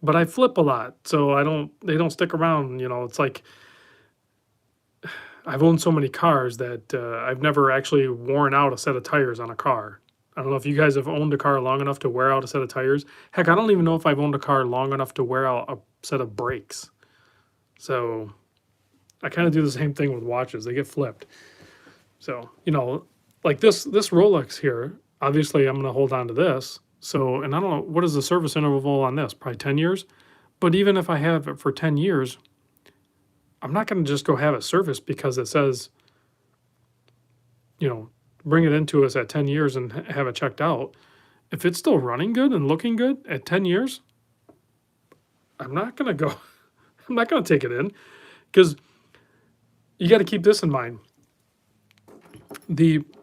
But I flip a lot, so they don't stick around. It's like I've owned so many cars that I've never actually worn out a set of tires on a car. I don't know if you guys have owned a car long enough to wear out a set of tires. Heck, I don't even know if I've owned a car long enough to wear out a set of brakes. So I kind of do the same thing with watches. They get flipped. So, like this Rolex here, obviously I'm going to hold on to this. So, and I don't know, what is the service interval on this? Probably 10 years. But even if I have it for 10 years, I'm not going to just go have it serviced because it says, bring it into us at 10 years and have it checked out. If it's still running good and looking good at 10 years, I'm not going to take it in, because you got to keep this in mind.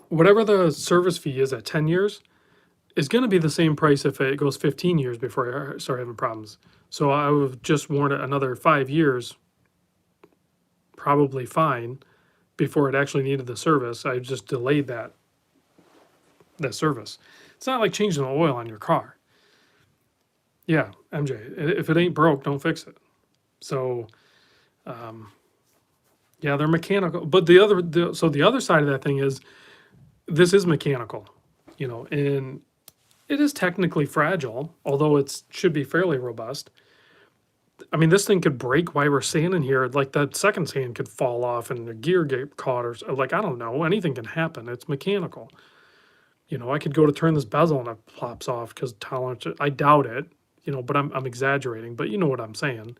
Whatever the service fee is at 10 years is going to be the same price if it goes 15 years before I start having problems. So I would have just worn it another 5 years, probably fine, before it actually needed the service. I just delayed that service. It's not like changing the oil on your car. Yeah, MJ, if it ain't broke, don't fix it. So, yeah, they're mechanical. But the other side of that thing is this is mechanical, and it is technically fragile, although it should be fairly robust. I mean, this thing could break while we're standing here. Like that second sand could fall off and the gear get caught, or like I don't know. Anything can happen. It's mechanical. I could go to turn this bezel and it plops off because tolerance. I doubt it. But I'm exaggerating. But you know what I'm saying.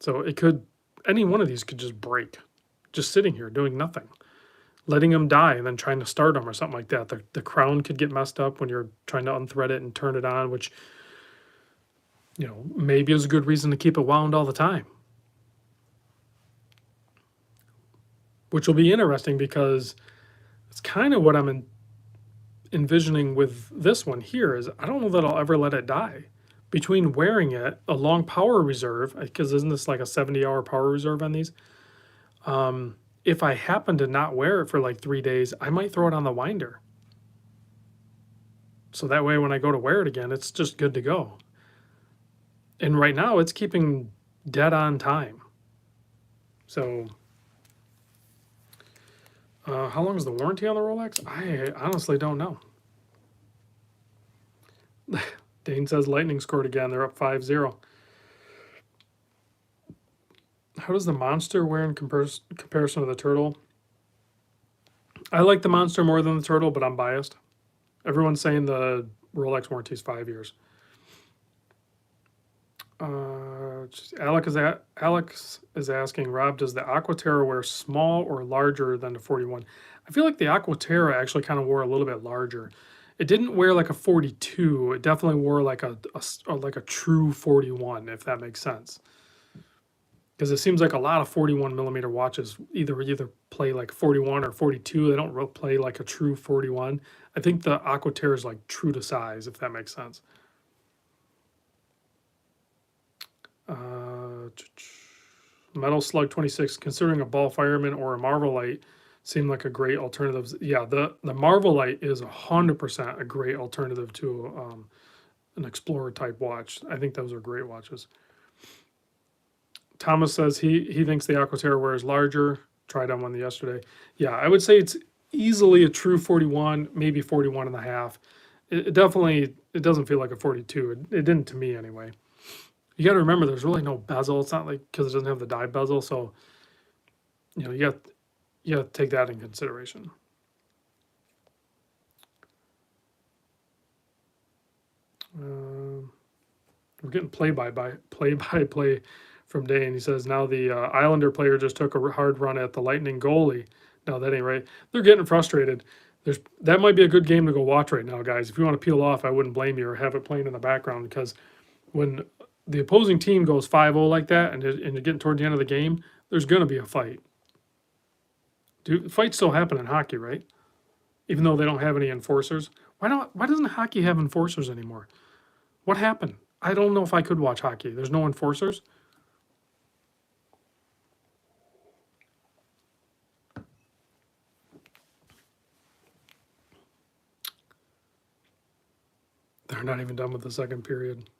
So it could. Any one of these could just break, just sitting here doing nothing, letting them die, and then trying to start them or something like that. The crown could get messed up when you're trying to unthread it and turn it on, which maybe is a good reason to keep it wound all the time. Which will be interesting because it's kind of what I'm envisioning with this one here is I don't know that I'll ever let it die. Between wearing it, a long power reserve, because isn't this like a 70-hour power reserve on these? If I happen to not wear it for like 3 days, I might throw it on the winder. So that way when I go to wear it again, it's just good to go. And right now it's keeping dead on time. So how long is the warranty on the Rolex? I honestly don't know. Dane says Lightning scored again. They're up 5-0. How does the Monster wear in comparison to the Turtle? I like the Monster more than the Turtle, but I'm biased. Everyone's saying the Rolex warranty is 5 years. Alex is asking, Rob, does the Aquaterra wear small or larger than the 41? I feel like the Aquaterra actually kind of wore a little bit larger. It didn't wear like a 42. It definitely wore like a true 41, if that makes sense. Because it seems like a lot of 41 millimeter watches either play like 41 or 42. They don't play like a true 41. I think the Aquaterra is like true to size, if that makes sense. Metal Slug 26, considering a ball fireman or a Marvelite seem like a great alternative. Yeah, the Marvelite is 100% a great alternative to an Explorer type watch. I think those are great watches. Thomas says he thinks the Aquaterra wears larger. Tried on one yesterday. Yeah, I would say it's easily a true 41, maybe 41 and a half. It definitely, it doesn't feel like a 42. It didn't to me anyway. You got to remember there's really no bezel. It's not like because it doesn't have the die bezel. So, you got to take that in consideration. We're getting play-by-play from Dane. He says, now the Islander player just took a hard run at the Lightning goalie. No, that ain't right. They're getting frustrated. That might be a good game to go watch right now, guys. If you want to peel off, I wouldn't blame you or have it playing in the background because when the opposing team goes 5-0 like that and you're getting toward the end of the game, there's going to be a fight. Fights still happen in hockey, right? Even though they don't have any enforcers. Why doesn't hockey have enforcers anymore? What happened? I don't know if I could watch hockey. There's no enforcers. They're not even done with the second period.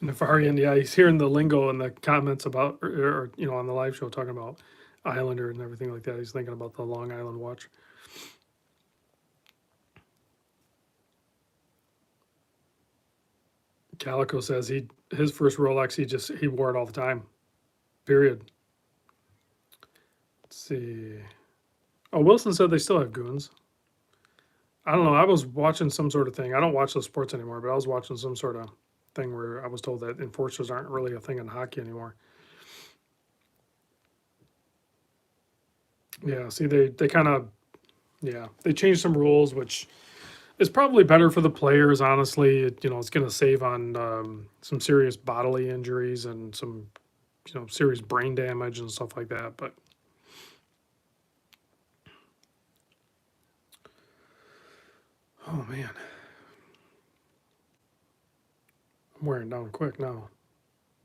Nefarian, yeah, he's hearing the lingo in the comments about, or on the live show talking about Islander and everything like that. He's thinking about the Long Island watch. Calico says his first Rolex he wore it all the time. Period. Let's see. Oh, Wilson said they still have goons. I don't know. I was watching some sort of thing. I don't watch those sports anymore, but I was watching some sort of thing where I was told that enforcers aren't really a thing in hockey anymore. Yeah, see, they kind of, yeah, they changed some rules, which is probably better for the players, honestly. It's going to save on some serious bodily injuries and some, serious brain damage and stuff like that. But oh man, I'm wearing down quick now.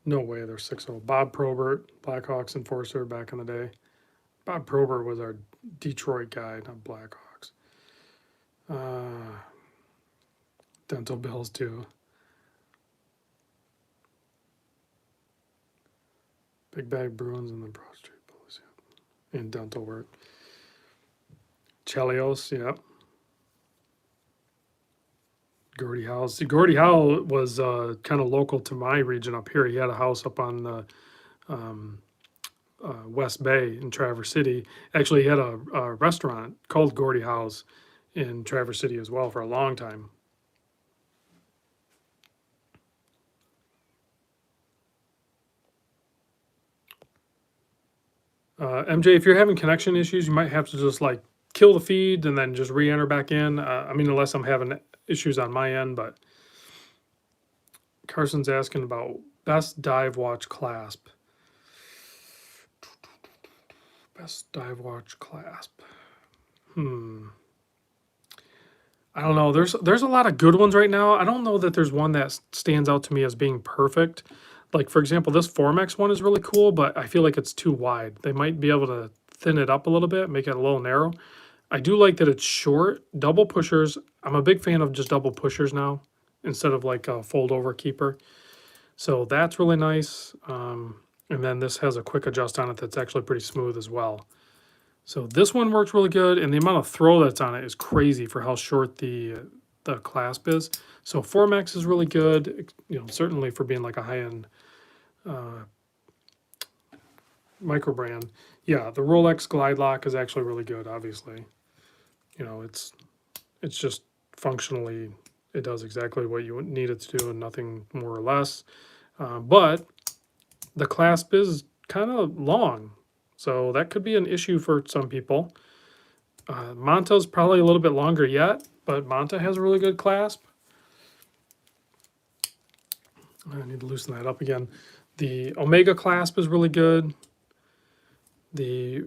No way they're 6-0. Bob Probert, Blackhawks enforcer back in the day. Bob Probert was our Detroit guy, not Blackhawks. Dental bills too. Big Bag Bruins and the Broad Street Bulls, yeah. And dental work. Chelios, yeah. Gordie Howe. See, Gordie Howe was kind of local to my region up here. He had a house up on the West Bay in Traverse City. Actually, he had a restaurant called Gordie Howe's in Traverse City as well for a long time. MJ, if you're having connection issues, you might have to just like kill the feed and then just re-enter back in. I mean, unless I'm having issues on my end, but Carson's asking about best dive watch clasp. Best dive watch clasp. I don't know. There's a lot of good ones right now. I don't know that there's one that stands out to me as being perfect. Like, for example, this Formex one is really cool, but I feel like it's too wide. They might be able to thin it up a little bit, make it a little narrow. I do like that it's short. Double pushers. I'm a big fan of just double pushers now instead of like a fold over keeper. So that's really nice. And then this has a quick adjust on it that's actually pretty smooth as well. So this one works really good, and the amount of throw that's on it is crazy for how short the clasp is. So Formex is really good, certainly for being like a high-end micro brand. Yeah, the Rolex Glide Lock is actually really good, obviously. It's just functionally, it does exactly what you need it to do and nothing more or less. But the clasp is kind of long, so that could be an issue for some people. Manta's probably a little bit longer yet, but Manta has a really good clasp. I need to loosen that up again. The Omega clasp is really good. The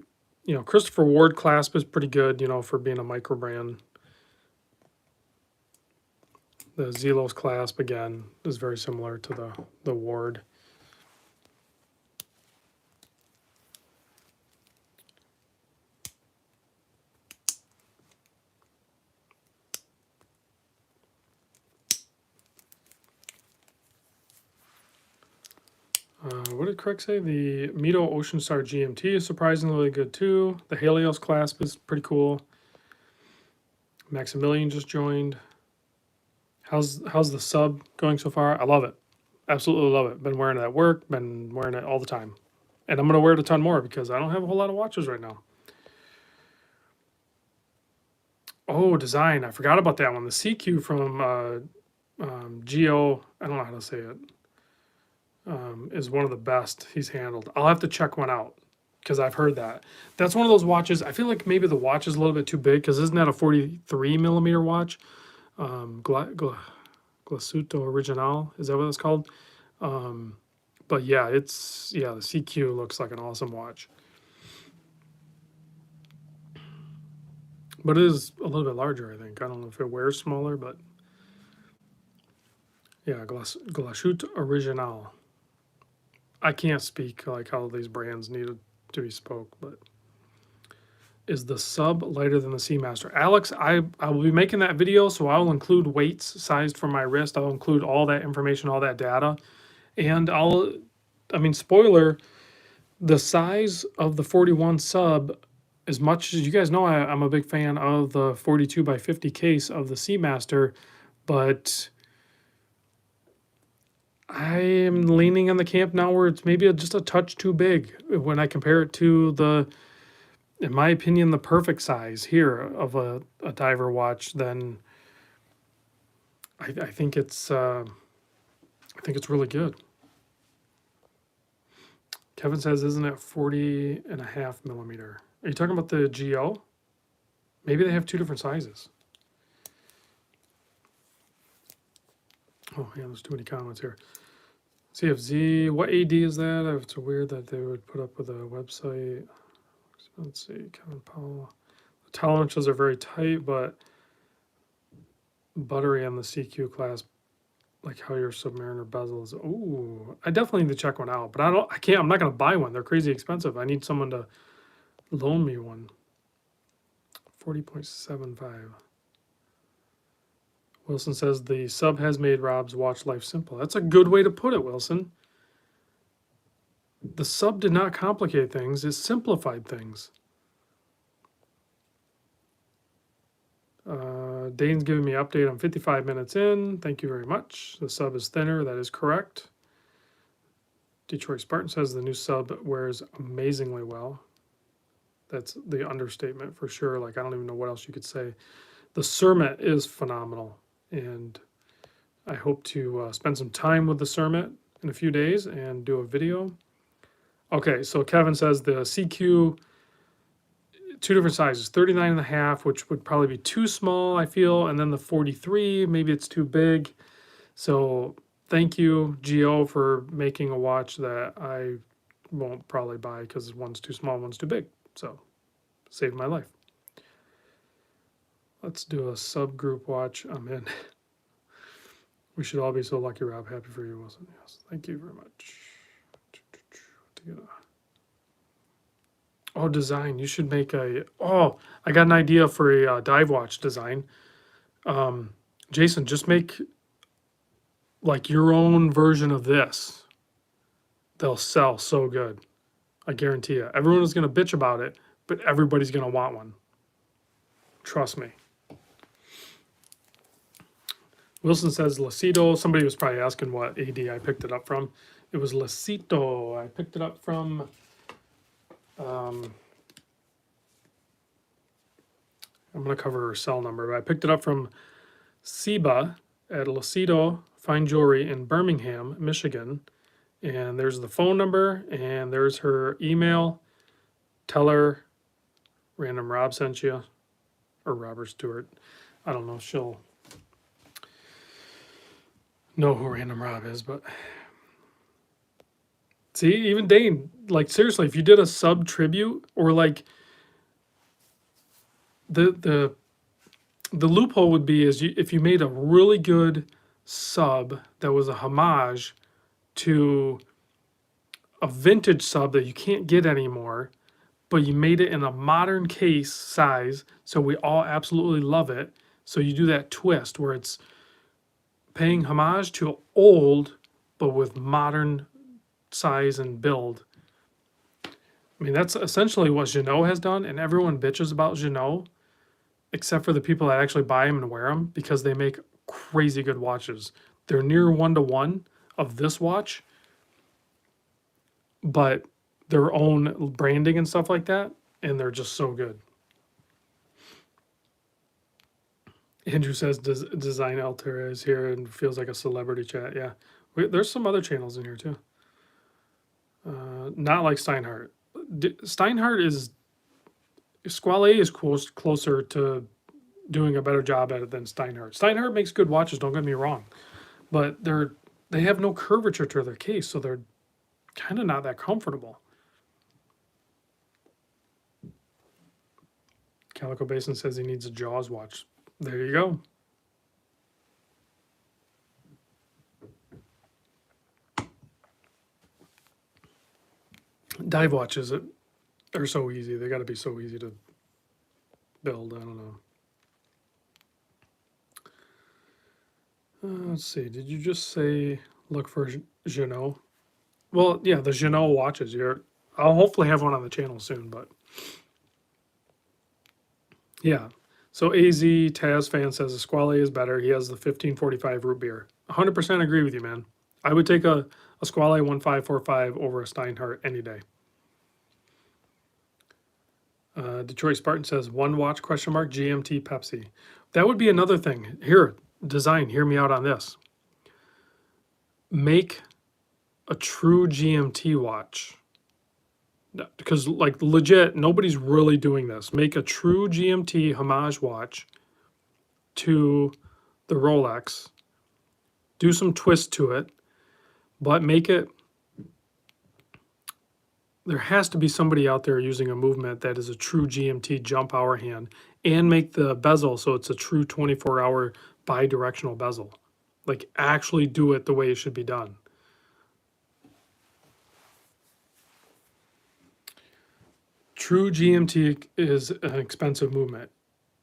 Christopher Ward clasp is pretty good, for being a micro brand. The Zelos clasp again is very similar to the Ward. What did Craig say? The Mito Ocean Star GMT is surprisingly good too. The Helios clasp is pretty cool. Maximilian just joined. How's the sub going so far? I love it. Absolutely love it. Been wearing it at work. Been wearing it all the time. And I'm going to wear it a ton more because I don't have a whole lot of watches right now. Oh, design. I forgot about that one. The CQ from Geo, I don't know how to say it, is one of the best he's handled. I'll have to check one out because I've heard that. That's one of those watches. I feel like maybe the watch is a little bit too big because isn't that a 43 millimeter watch? Glasuto Original, is that what it's called? But yeah, the CQ looks like an awesome watch. But it is a little bit larger, I think. I don't know if it wears smaller, but yeah, Glashut Original. I can't speak like how these brands needed to be spoke, but is the sub lighter than the Seamaster? Alex, I will be making that video, so I'll include weights sized for my wrist. I'll include all that information, all that data. And spoiler, the size of the 41 sub, as much as you guys know, I'm a big fan of the 42 by 50 case of the Seamaster, but I am leaning on the camp now where it's maybe just a touch too big when I compare it to in my opinion, the perfect size here of a diver watch. Then I think it's really good. Kevin says, isn't it 40.5 millimeter? Are you talking about the GO? Maybe they have two different sizes. Oh, yeah, there's too many comments here. CFZ, what AD is that? It's weird that they would put up with a website. Let's see, Kevin Powell. The tolerances are very tight, but buttery on the CQ class, like how your Submariner bezel is. Ooh, I definitely need to check one out, but I'm not going to buy one. They're crazy expensive. I need someone to Loan me one. 40.75. Wilson says the sub has made Rob's watch life simple. That's a good way to put it, Wilson. The sub did not complicate things, it simplified things. Dane's giving me an update. I'm 55 minutes in. Thank you very much. The sub is thinner. That is correct. Detroit Spartan says the new sub wears amazingly well. That's the understatement for sure. Like, I don't even know what else you could say. The Cermet is phenomenal. And I hope to spend some time with the Cermet in a few days and do a video. Okay, so Kevin says the CQ, two different sizes, 39.5, which would probably be too small, I feel, and then the 43, maybe it's too big. So thank you, Gio, for making a watch that I won't probably buy because one's too small, one's too big. So saved my life. Let's do a subgroup watch. I'm in. We should all be so lucky, Rob. Happy for you, Wilson. Yes, thank you very much. Oh, design. You should make a... Oh, I got an idea for a dive watch design. Jason, just make like your own version of this. They'll sell so good. I guarantee you. Everyone is going to bitch about it, but everybody's going to want one. Trust me. Wilson says Lacito. Somebody was probably asking what AD I picked it up from. It was Lacito. I picked it up from... I'm going to cover her cell number, but I picked it up from Seba at Lacito Fine Jewelry in Birmingham, Michigan. And there's the phone number, and there's her email. Tell her Random Rob sent you, or Robert Stewart. I don't know. She'll know who Random Rob is, but see, even Dane, like seriously, if you did a sub tribute or like the loophole would be is if you made a really good sub that was a homage to a vintage sub that you can't get anymore, but you made it in a modern case size, so we all absolutely love it. So you do that twist where it's paying homage to old, but with modern size and build. I mean, that's essentially what Jeannot has done, and everyone bitches about Jeannot, except for the people that actually buy them and wear them, because they make crazy good watches. They're near 1-to-1 of this watch, but their own branding and stuff like that, and they're just so good. Andrew says Design Alter is here and feels like a celebrity chat. Yeah, there's some other channels in here too. Not like Steinhardt. Steinhardt is... Squale is closer to doing a better job at it than Steinhardt. Steinhardt makes good watches, don't get me wrong, but they have no curvature to their case, so they're kind of not that comfortable. Calico Basin says he needs a Jaws watch. There you go. Dive watches are so easy. They got to be so easy to build. I don't know. Let's see. Did you just say look for Jeannot? Well, yeah, the Jeannot watches. I'll hopefully have one on the channel soon, but yeah. So AZ Taz fan says the Squale is better. He has the 1545 root beer. 100% agree with you, man. I would take a Squale 1545 over a Steinhardt any day. Detroit Spartan says one watch ? GMT Pepsi. That would be another thing. Here, design. Hear me out on this. Make a true GMT watch. Because like legit, nobody's really doing this. Make a true GMT homage watch to the Rolex. Do some twist to it, but make it... There has to be somebody out there using a movement that is a true GMT jump hour hand, and make the bezel so it's a true 24-hour bi-directional bezel. Like actually do it the way it should be done. True GMT is an expensive movement.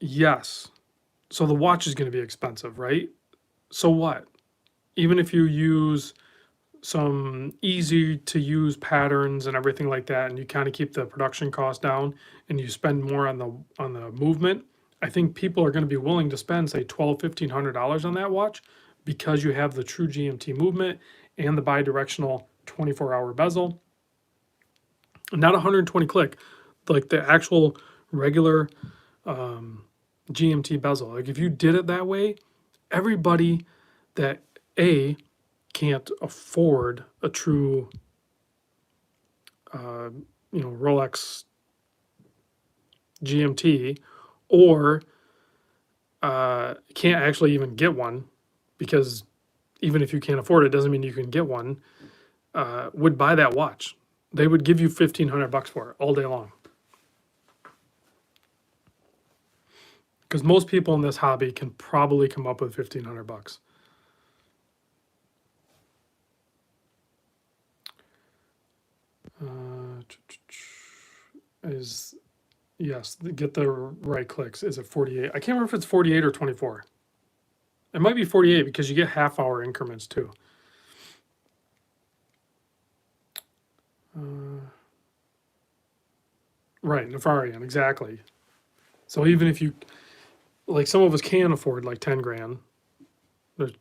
Yes. So the watch is going to be expensive, right? So what? Even if you use some easy to use patterns and everything like that, and you kind of keep the production cost down and you spend more on the movement, I think people are going to be willing to spend, say, $1,200-$1,500 on that watch because you have the true GMT movement and the bi-directional 24-hour bezel. Not 120 click, like the actual regular GMT bezel. Like if you did it that way, everybody that can't afford a true, Rolex GMT, or can't actually even get one, because even if you can't afford it, doesn't mean you can get one, would buy that watch. They would give you $1,500 for it all day long. Because most people in this hobby can probably come up with $1,500. Yes, get the right clicks. Is it 48? I can't remember if it's 48 or 24. It might be 48 because you get half-hour increments too. Right, Nefarian, exactly. So even if you, like, some of us can afford like 10 grand. There's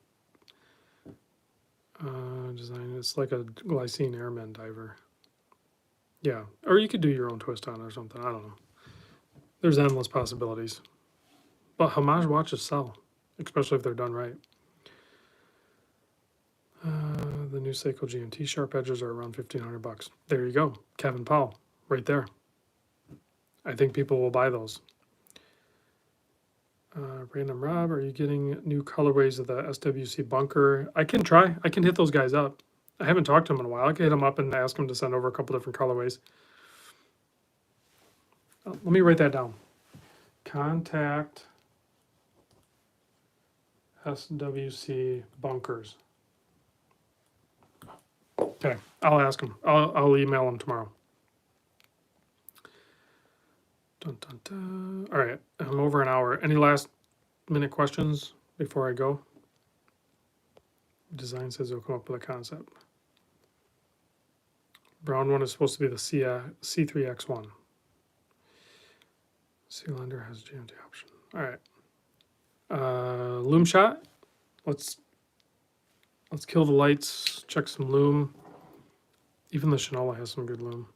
design. It's like a glycine airman diver. Yeah, or you could do your own twist on it or something. I don't know. There's endless possibilities. But homage watches sell, especially if they're done right. The new Seiko GMT sharp edges are around $1,500. There you go, Kevin Powell, right there. I think people will buy those. Random Rob, are you getting new colorways of the SWC bunker? I can try. I can hit those guys up. I haven't talked to them in a while. I can hit them up and ask them to send over a couple different colorways. Let me write that down. Contact SWC bunkers. Okay, I'll ask them. I'll email them tomorrow. Dun, dun, dun. All right, I'm over an hour. Any last minute questions before I go? Design says it'll come up with a concept. Brown one is supposed to be the C3X1. Cylinder has GMT option. All right. Loom shot. Let's kill the lights. Check some loom. Even the Shinola has some good loom.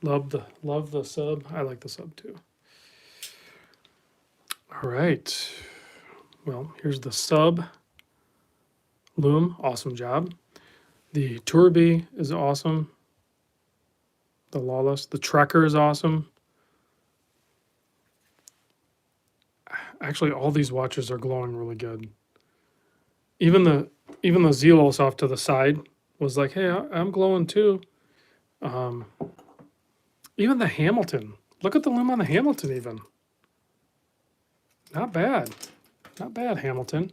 Love the sub. I like the sub too. All right. Well, here's the sub loom. Awesome job. The Turby is awesome. The Lawless. The Trekker is awesome. Actually, all these watches are glowing really good. Even the Zelos off to the side was like, hey, I'm glowing too. Even the Hamilton. Look at the loom on the Hamilton even. Not bad. Not bad, Hamilton.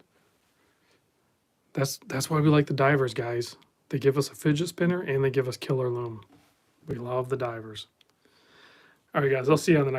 That's why we like the divers, guys. They give us a fidget spinner and they give us killer loom. We love the divers. All right, guys. I'll see you on the next